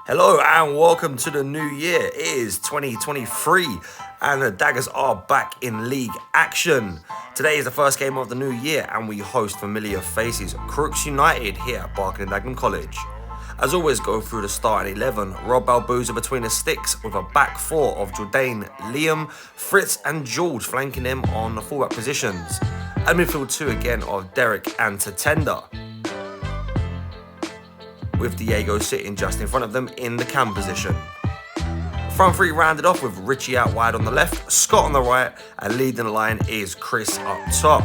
Hello and welcome to the new year. It is 2023 and the Daggers are back in league action. Today is the first game of the new year and we host familiar faces, Crookz United here at Barking Dagenham College. As always, go through the starting 11. Rob Balbooza between the sticks with a back four of Jordan, Liam, Fritz and George flanking them on the fullback positions. And midfield two again of Derek and Tatenda, with Diego sitting just in front of them in the cam position. Front three rounded off with Richie out wide on the left, Scott on the right, and leading the line is Chris up top.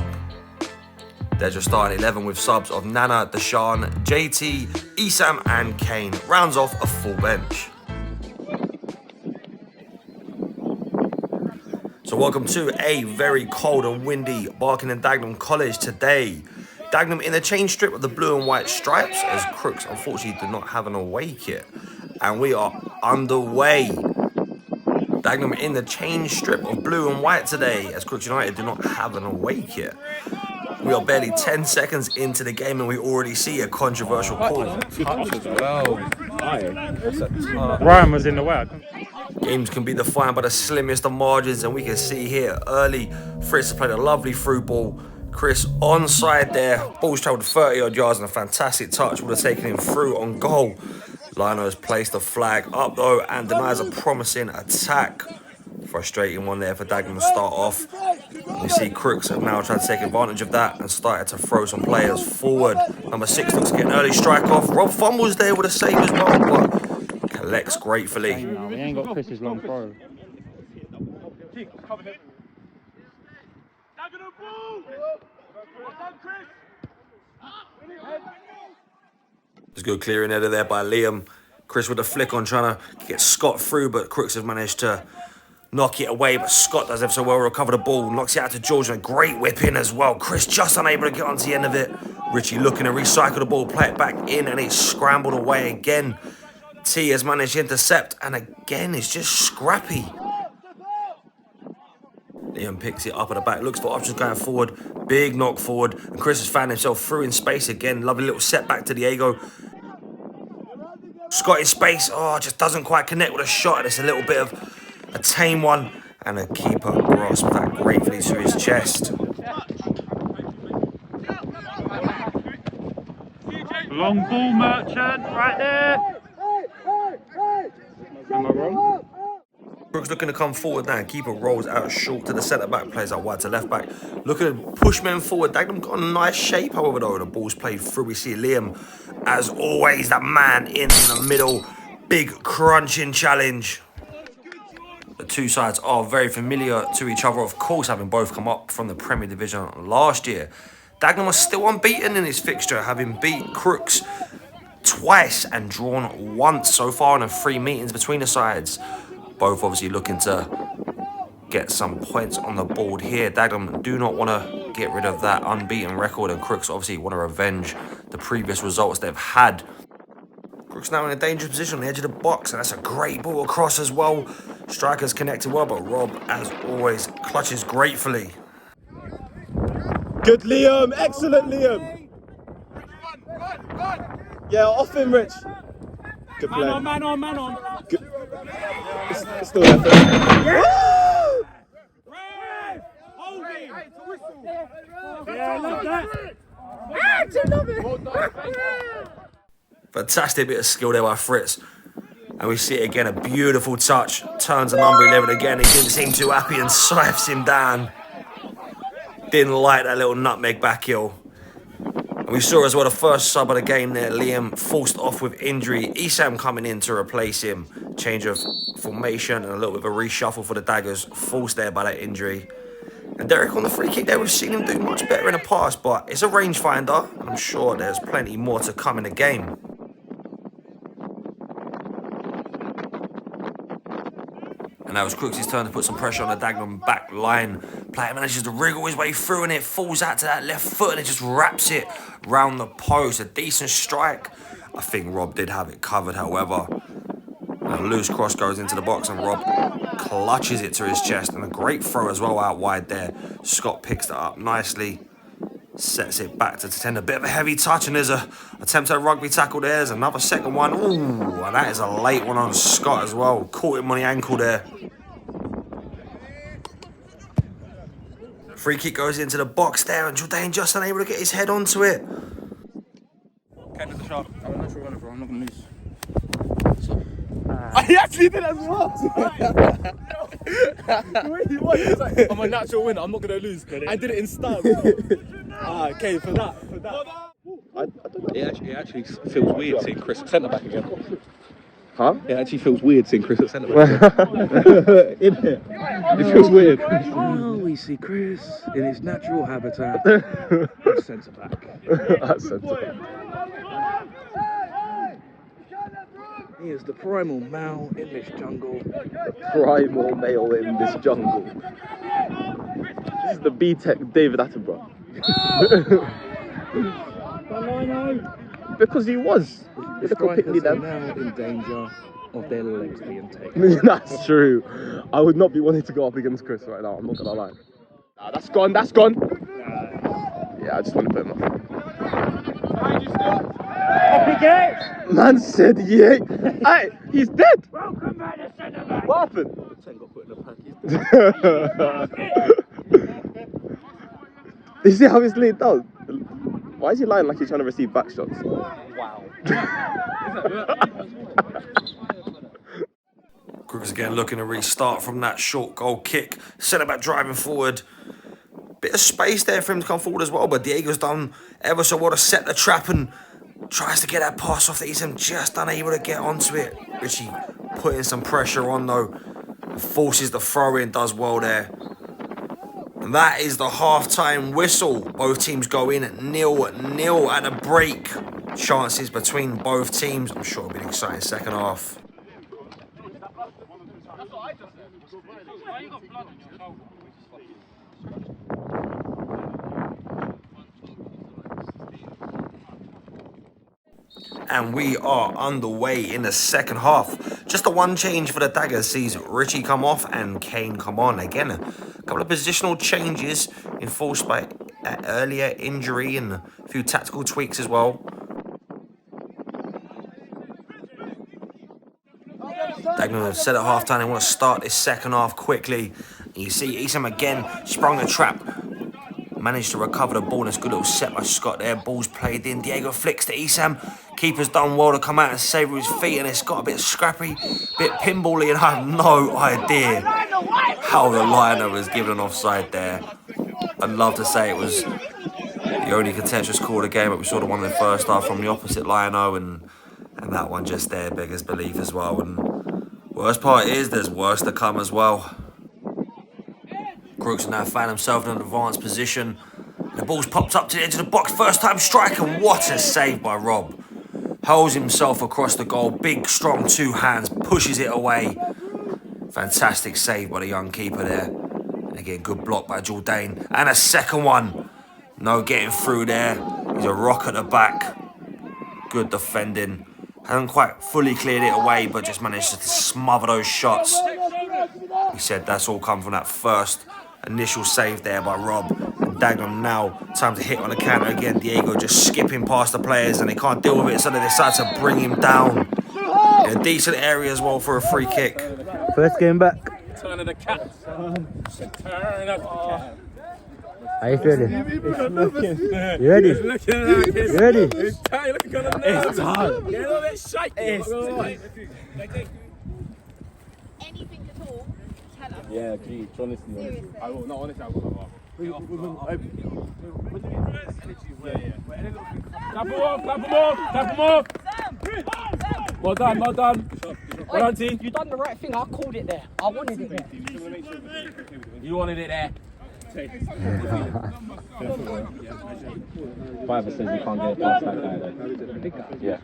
There's your starting 11 with subs of Nana, Deshaun, JT, Esam and Kane. Rounds off a full bench. So welcome to a very cold and windy Barking Dagenham College today. Dagenham in the change strip of the blue and white stripes, as Crookz unfortunately did not have an away kit. And we are underway. Dagenham in the change strip of blue and white today, as Crookz United do not have an away kit. We are barely 10 seconds into the game and we already see a controversial call. Ryan was in the way. Games can be defined by the slimmest of margins, and we can see here early Fritz played a lovely through ball. Chris onside there, ball's travelled 30 odd yards and a fantastic touch would have taken him through on goal. Lino has placed the flag up though and denies a promising attack. Frustrating one there for Dagenham to start off. We see Crookz have now tried to take advantage of that and started to throw some players forward. Number 6 looks to get an early strike off. Rob fumbles there with a save as well, but collects gratefully. We ain't got Chris's long throw. There's good clearing header there by Liam. Chris with a flick on trying to get Scott through, but Crookz have managed to knock it away, but Scott does ever so well recover the ball, knocks it out to George and a great whip in as well. Chris just unable to get onto the end of it. Richie looking to recycle the ball, play it back in, and it's scrambled away again. T has managed to intercept, and again it's just scrappy. Liam picks it up at the back, looks for options going forward, big knock forward, and Chris has found himself through in space again. Lovely little setback to Diego. Scott in space, just doesn't quite connect with a shot, and it's a little bit of a tame one, and the keeper grasps that gratefully to his chest. Long ball, Merchant, right there. Am I wrong? Crookz looking to come forward now. Keeper rolls out short to the centre back, plays out wide to left back. Looking to push men forward. Dagenham got a nice shape, however, though. The ball's played through. We see Liam, as always, that man in the middle. Big crunching challenge. The two sides are very familiar to each other, of course, having both come up from the Premier Division last year. Dagenham was still unbeaten in his fixture, having beat Crookz twice and drawn once so far in the 3 meetings between the sides. Both obviously looking to get some points on the board here. Dagenham do not want to get rid of that unbeaten record, and Crookz obviously want to revenge the previous results they've had. Crookz now in a dangerous position on the edge of the box, and that's a great ball across as well. Strikers connected well, but Rob, as always, clutches gratefully. Good Liam, excellent Liam. Yeah, off him, Rich. Good play. Man on. Good. It's still there. Yeah! Yeah, I love that. Fantastic bit of skill there by Fritz. And we see it again, a beautiful touch. Turns the number 11 again. He didn't seem too happy and sipes him down. Didn't like that little nutmeg back heel. And we saw as well the first sub of the game there. Liam forced off with injury. Esam coming in to replace him. Change of formation and a little bit of a reshuffle for the Daggers. Forced there by that injury. And Derek on the free kick there, we've seen him do much better in the past, but it's a rangefinder. And I'm sure there's plenty more to come in the game. And now it's Crookz' turn to put some pressure on the Dagenham back line. Player manages to wriggle his way through and it falls out to that left foot and it just wraps it round the post. A decent strike. I think Rob did have it covered, however. And a loose cross goes into the box and Rob clutches it to his chest. And a great throw as well out wide there. Scott picks that up nicely. Sets it back to defend. A bit of a heavy touch, and there's a attempt at a rugby tackle there. There's another second one. Ooh, and that is a late one on Scott as well. Caught him on the ankle there. Free kick goes into the box there, and Jordan just unable to get his head onto it. I'm not sure runner, bro. I'm not gonna lose. I actually did as well. I'm a natural winner. I'm not gonna lose. I did it in style. Okay, for that. I don't know. It actually feels weird seeing Chris at centre back again. Huh? It actually feels weird seeing Chris at centre back again. It feels weird. Now we see Chris in his natural habitat at centre back. That's centre. He is the primal male in this jungle. Primal male in this jungle. This is the B-Tech David Attenborough. Because he was. The Look how pickly strikers are them. now in danger of their legs being taken. That's true. I would not be wanting to go up against Chris right now, I'm not gonna lie. Nah, that's gone, that's gone. Yeah, I just want to put him up. Man said, yeah. Hey, he's dead. Welcome back to centre back. What happened? You see how he's laid down? Why is he lying like he's trying to receive back shots? Wow. Crookz again looking to restart from that short goal kick. Centre back driving forward. Bit of space there for him to come forward as well, but Diego's done ever so well to set the trap and tries to get that pass off that he's just unable to get onto it. Richie putting some pressure on though. Forces the throw in, does well there. And that is the half-time whistle. Both teams go in at 0-0 at the break. Chances between both teams. I'm sure it'll be an exciting second half. And we are underway in the second half. Just the one change for the Daggers sees Richie come off and Kane come on. Again, a couple of positional changes enforced by earlier injury and a few tactical tweaks as well. Dagenham have said at half-time they want to start this second half quickly. You see Isam again sprung the trap. Managed to recover the ball, and it's a good little set by Scott there. Ball's played in. Diego flicks to Isam. Keeper's done well to come out and save with his feet, and it's got a bit scrappy, bit pinbally, and I have no idea how the liner was given an offside there. I'd love to say it was the only contentious call of the game, but we saw the one in the first half from the opposite liner, and that one just there beggars belief as well. And worst part is there's worse to come as well. Crookz now found himself in an advanced position. The ball's popped up to the edge of the box. First time strike, and what a save by Rob. Hurls himself across the goal. Big, strong two hands. Pushes it away. Fantastic save by the young keeper there. And again, good block by Jordan. And a second one. No getting through there. He's a rock at the back. Good defending. Hasn't quite fully cleared it away, but just managed to smother those shots. He said that's all come from that first initial save there by Rob. And Dagenham now, time to hit on the counter again. Diego just skipping past the players and they can't deal with it, so they decide to bring him down. In a decent area as well for a free kick. First game back. Turn of the cat. Turn of the cat. Are you ready? You ready? You ready? It's hard. Get a little bit shaky. Anything at all, tell us. Yeah, gee, honestly. I will. No, honestly, I will. Clap him off, clap him off, clap him off. Well done, well done. Well done, team. You done the right thing. I called it there. I wanted it there. You wanted it there. Fiver says you can't get past that guy though. Yeah.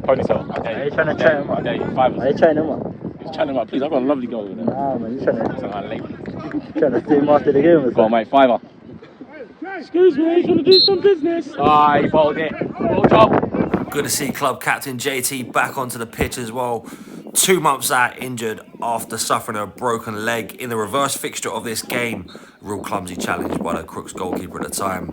Ponytail. Are you trying to try him up? Are you trying him up? He's trying him up, please. I've got a lovely goal with him. Nah, man, you trying Trying to see him after the game or Go on, something? mate, fiver. Excuse me, he's trying to do some business. Ah, he bottled it. Well done. Good to see club captain JT back onto the pitch as well. 2 months out injured after suffering a broken leg in the reverse fixture of this game Real clumsy challenge by the Crookz goalkeeper at the time.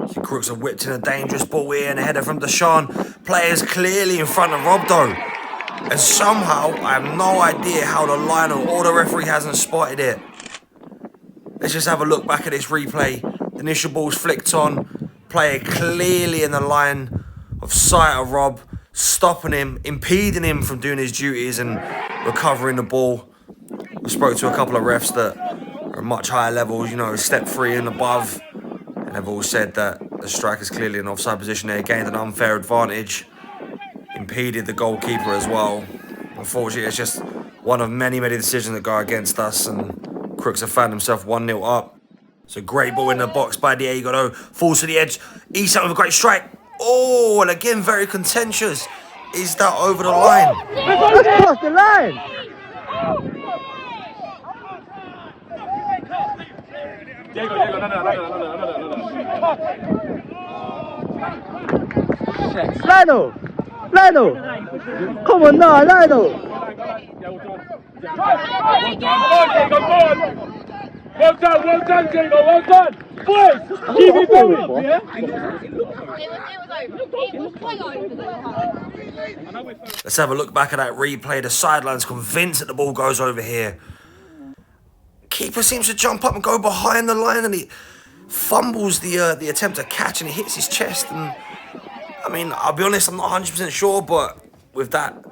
So Crookz have whipped in a dangerous ball here and a header from Deshaun. Players clearly in front of Rob though. And somehow, I have no idea how the line or the referee hasn't spotted it. Let's just have a look back at this replay. The initial ball's flicked on. Player clearly in the line of sight of Rob, stopping him, impeding him from doing his duties and recovering the ball. We spoke to a couple of refs that are much higher levels, you know, step 3 and above. And they've all said that the striker's clearly in an offside position there, gained an unfair advantage, impeded the goalkeeper as well. Unfortunately, it's just one of many decisions that go against us, and Crookz have found himself 1-0 up. It's a great ball in the box by Diego though, falls to the edge, Isak with a great strike. Oh, and again, very contentious. Is that over the line? Let's cross the line! Diego, Lionel! Come on now, Lionel! Well done, Diego, well done! Boys, keep it going! Yeah? It was quite over. Let's have a look back at that replay. The sideline's convinced that the ball goes over here. Keeper seems to jump up and go behind the line, and he fumbles the attempt to catch, and he hits his chest. And I mean, I'll be honest, I'm not 100% sure, but with that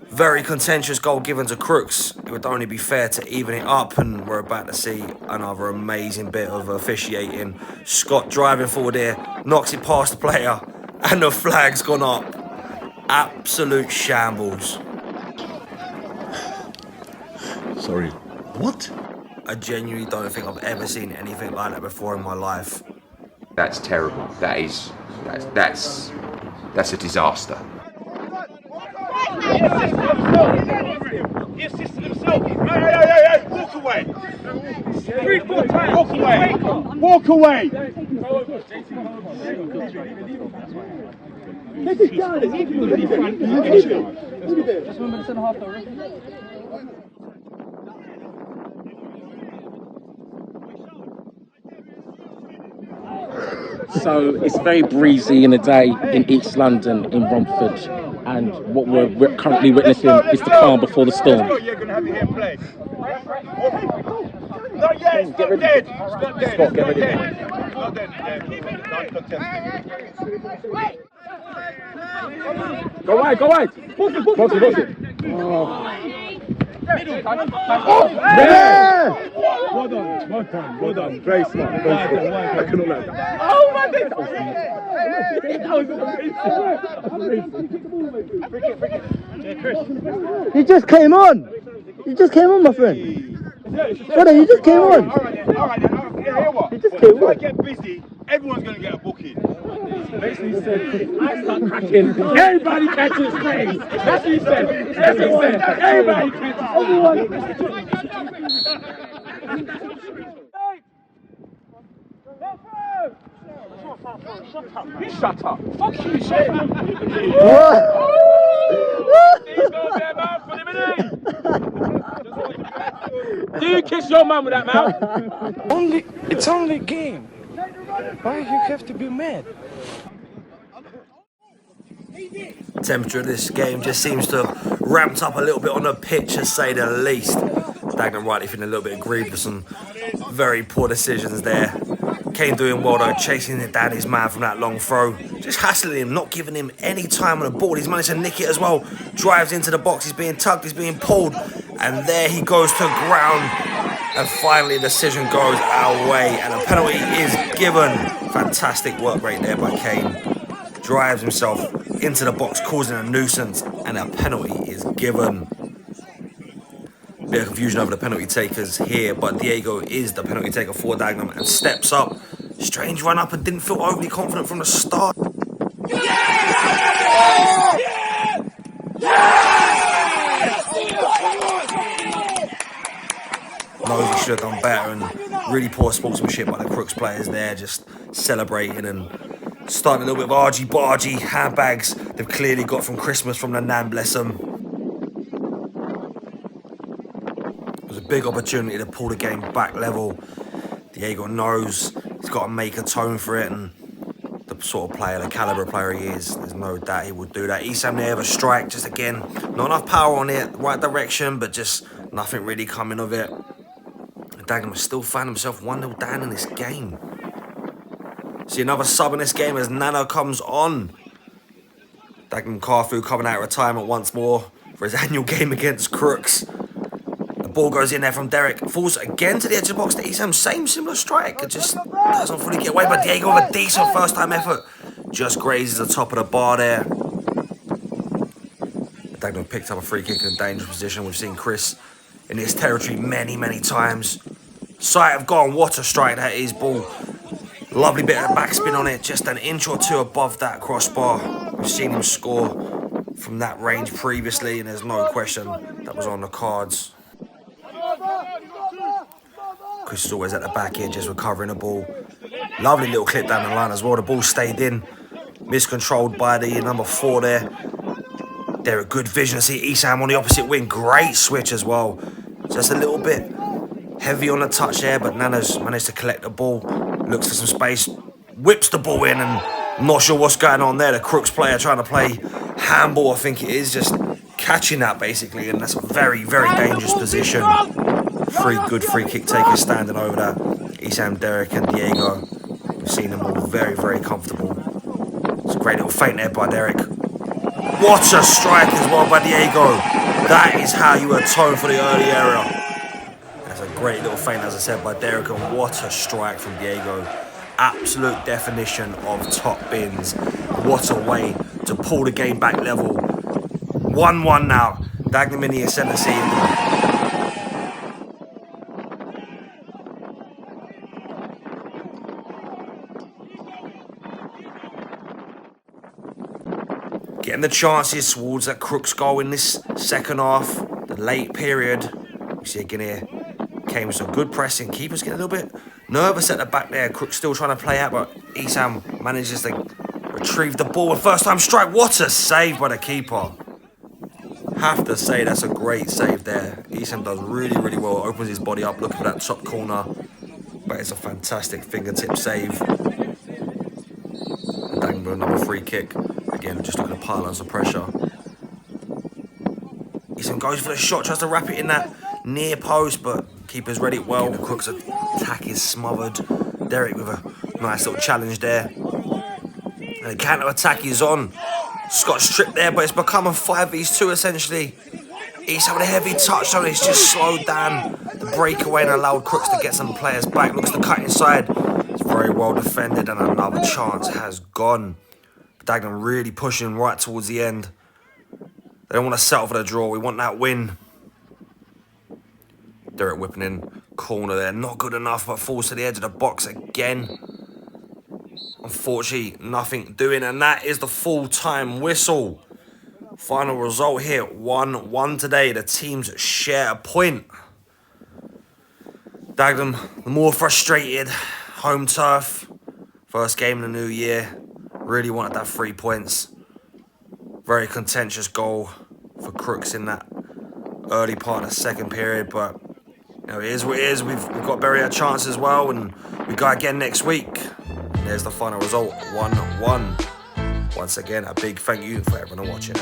very contentious goal given to Crookz, it would only be fair to even it up, and we're about to see another amazing bit of officiating. Scott driving forward there, knocks it past the player, and the flag's gone up. Absolute shambles. Sorry. What? I genuinely don't think I've ever seen anything like that before in my life. That's terrible. That's a disaster. He assisted himself. Hey, walk away. 3-4 times. Walk away. Take it down. Just remember the centre half though, So it's very breezy in the day in East London, in Romford, and what we're currently witnessing is the calm before the storm. You're going to have it here in play. Not yet, it's not dead. It's not dead. Go wide! Box it! Yeah! Well done. Very smart. I couldn't like that. Oh my God! You just came on, my friend. Brother, you just came on. All right. You just came If I on. get busy, everyone's going to get a booking. Basically he said, I start cracking, everybody catches plays. That's what he said. Everybody catches You shut up. Fuck you, shut up. He's going there, man. Put him in. Do you kiss your mum with that mouth? It's only a game. Why you have to be mad? Temperature of this game just seems to have ramped up a little bit on the pitch, to say the least. Dagenham rightly feeling a little bit aggrieved with some very poor decisions there. Kane doing well though, chasing it down his man from that long throw. Just hassling him, not giving him any time on the ball. He's managed to nick it as well. Drives into the box, he's being tugged, he's being pulled. And there he goes to ground. And finally the decision goes our way and a penalty is given. Fantastic work rate there by Kane. Drives himself into the box, causing a nuisance, and a penalty is given. Bit of confusion over the penalty takers here, but Diego is the penalty taker for Dagenham and steps up. Strange run up and didn't feel overly confident from the start. Knows he should have done better, and really poor sportsmanship by the Crookz players there, just celebrating and starting a little bit of argy-bargy handbags they've clearly got from Christmas from the Nan, bless them. It was a big opportunity to pull the game back level. Diego knows he's got to make a tone for it, and the sort of player, the caliber player he is, there's no doubt he would do that. Esam there with a strike, just again, not enough power on it, right direction, but just nothing really coming of it. Dagenham still found himself 1-0 down in this game. See another sub in this game as Nano comes on. Dagenham Carfu coming out of retirement once more for his annual game against Crookz. The ball goes in there from Derek. Falls again to the edge of the box to Esam. Same similar strike. It just doesn't fully get away. But Diego with a decent first time effort. Just grazes the top of the bar there. Dagenham picked up a free kick in a dangerous position. We've seen Chris in his territory many, many times. Sight have gone. What a strike that is. Ball. Lovely bit of backspin on it. Just an inch or two above that crossbar. We've seen him score from that range previously, and there's no question that was on the cards. Chris is always at the back here, just recovering the ball. Lovely little clip down the line as well. The ball stayed in. Miscontrolled by the number 4 there. Derek, good vision. See Esam on the opposite wing. Great switch as well. Just a little bit heavy on the touch there, but Nano's managed to collect the ball. Looks for some space. Whips the ball in, and I'm not sure what's going on there. The Crookz player trying to play handball, I think it is. Just catching that, basically, and that's a very, very dangerous position. 3 good free kick takers standing over that. Esam, Derek, and Diego. We've seen them all very, very comfortable. It's a great little feint there by Derek. What a strike as well by Diego. That is how you atone for the early area. That's a great little feint, as I said, by Derek, and what a strike from Diego. Absolute definition of top bins. What a way to pull the game back level. 1-1 now. Dagenham in the ascendancy. Getting the chances towards that Crookz goal in this second half, the late period. You see again here, came with some good pressing. Keeper's getting a little bit nervous at the back there. Crookz still trying to play out, but Esam manages to retrieve the ball. First time strike. What a save by the keeper. Have to say that's a great save there. Esam does really, really well. Opens his body up, looking for that top corner. But it's a fantastic fingertip save. Dagenham with another free kick. Again, just looking to pile on some pressure. Esam goes for the shot, tries to wrap it in that near post, but keeper's read it well. Again, the Crookz attack is smothered. Derek with a nice little challenge there. And the counter attack is on. Scott stripped there, but it's become a 5v2 essentially. Esam with a heavy touch on it. It's just slowed down the breakaway and allowed Crookz to get some players back. Looks to cut inside. It's very well defended, and another chance has gone. Dagenham really pushing right towards the end. They don't want to settle for the draw. We want that win. Derek whipping in corner there. Not good enough, but falls to the edge of the box again. Unfortunately, nothing doing, and that is the full-time whistle. Final result here, 1-1 today. The teams share a point. Dagenham, the more frustrated. Home turf. First game in the new year. Really wanted that 3 points. Very contentious goal for Crookz in that early part of the second period, but you know, it is what it is. We've got buried our chance as well, and we go again next week. There's the final result, 1-1. Once again, a big thank you for everyone watching.